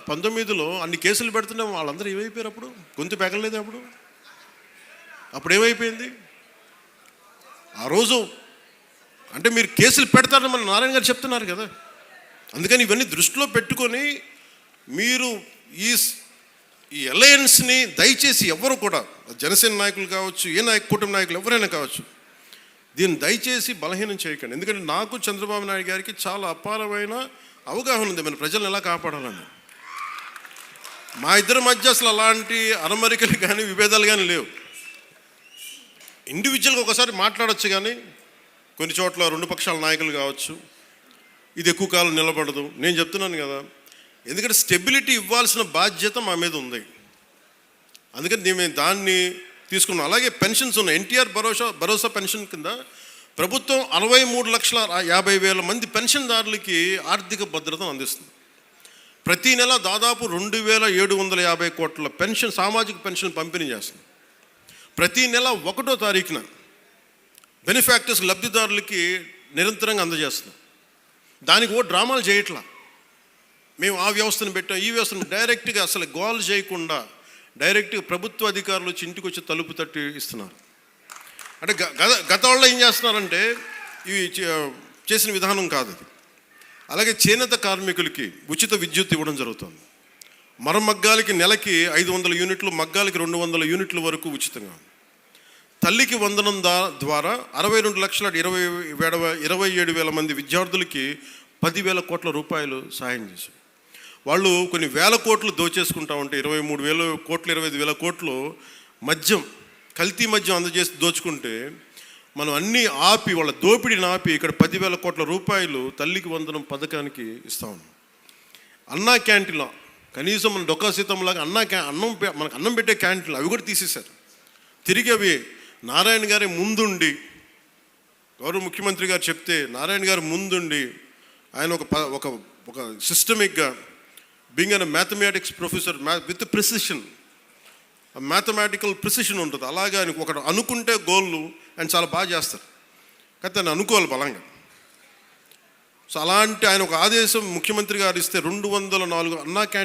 2019లో అన్ని కేసులు పెడుతున్నాం, వాళ్ళందరూ ఏమైపోయారు? అప్పుడు గొంతు పెగలలేదు. అప్పుడు ఏమైపోయింది ఆ రోజు? అంటే మీరు కేసులు పెడతారని మన నారాయణ గారు చెప్తున్నారు కదా. అందుకని ఇవన్నీ దృష్టిలో పెట్టుకొని మీరు ఈ అలయన్స్ని దయచేసి ఎవరు కూడా, జనసేన నాయకులు కావచ్చు, కుటుంబ నాయకులు ఎవరైనా కావచ్చు, దీన్ని దయచేసి బలహీనం చేయకండి. ఎందుకంటే నాకు చంద్రబాబు నాయుడు గారికి చాలా అపారమైన అవగాహన ఉంది మన ప్రజలను ఎలా కాపాడాలని. మా ఇద్దరి మధ్య అసలు అలాంటి అరమరికలు కానీ విభేదాలు కానీ లేవు. ఇండివిజువల్గా ఒకసారి మాట్లాడచ్చు, కానీ కొన్ని చోట్ల రెండు పక్షాల నాయకులు కావచ్చు, ఇది ఎక్కువ కాలం నిలబడదు. నేను చెప్తున్నాను కదా, ఎందుకంటే స్టెబిలిటీ ఇవ్వాల్సిన బాధ్యత మా మీద ఉంది. అందుకని మేము దాన్ని తీసుకున్నాం. అలాగే పెన్షన్స్ ఉన్నాయి. ఎన్టీఆర్ భరోసా పెన్షన్ కింద ప్రభుత్వం 63,50,000 మంది పెన్షన్దారులకి ఆర్థిక భద్రతను అందిస్తుంది. ప్రతీ నెల దాదాపు 2,750 కోట్ల పెన్షన్, సామాజిక పెన్షన్ పంపిణీ చేస్తుంది. ప్రతీ నెల 1వ తారీఖున బెనిఫాక్టర్స్, లబ్ధిదారులకి నిరంతరంగా అందజేస్తున్నాం. దానికి డ్రామాలు చేయట్లా. మేము ఆ వ్యవస్థను పెట్టాం, ఈ వ్యవస్థను డైరెక్ట్గా అసలు గోల్ చేయకుండా డైరెక్ట్గా ప్రభుత్వ అధికారులు వచ్చి ఇంటికి వచ్చి తలుపు తట్టి ఇస్తున్నారు. అంటే గత వాళ్ళు ఏం చేస్తున్నారంటే ఇవి చేసిన విధానం కాదు అది. అలాగే చేనేత కార్మికులకి ఉచిత విద్యుత్ ఇవ్వడం జరుగుతుంది. మరమగ్గాలకి నెలకి 500 యూనిట్లు, మగ్గాలకి 200 యూనిట్ల వరకు ఉచితంగా. తల్లికి వందనం ద్వారా 62,27,000 మంది విద్యార్థులకి 10,000 కోట్ల రూపాయలు సాయం చేశారు. వాళ్ళు కొన్ని వేల కోట్లు దోచేసుకుంటా ఉంటే 23,000 కోట్లు, 25,000 కోట్లు మద్యం, కల్తీ మద్యం అందజేసి దోచుకుంటే మనం అన్నీ ఆపి, వాళ్ళ దోపిడీని ఆపి ఇక్కడ 10,000 కోట్ల రూపాయలు తల్లికి వందనం పథకానికి ఇస్తా ఉన్నాం. అన్నా క్యాంటీన్లో కనీసం మన డొక్కా సీతంలాగా మనకు అన్నం పెట్టే క్యాంటీన్లు అవి కూడా తీసేశారు. తిరిగి అవి నారాయణ గారి ముందుండి, గౌరవ ముఖ్యమంత్రి గారు చెప్తే నారాయణ గారు ముందుండి ఆయన ఒక సిస్టమిక్గా being an mathematics professor with precision, mathematical precision ఉంటుంది. అలాగే ఆయన ఒకటి అనుకుంటే గోళ్ళు ఆయన చాలా బాగా చేస్తారు, కానీ ఆయన అనుకోవాలి బలంగా. సో అలాంటి ఆయన ఒక ఆదేశం ముఖ్యమంత్రి గారు ఇస్తే 204 అన్నా క్యాంటీన్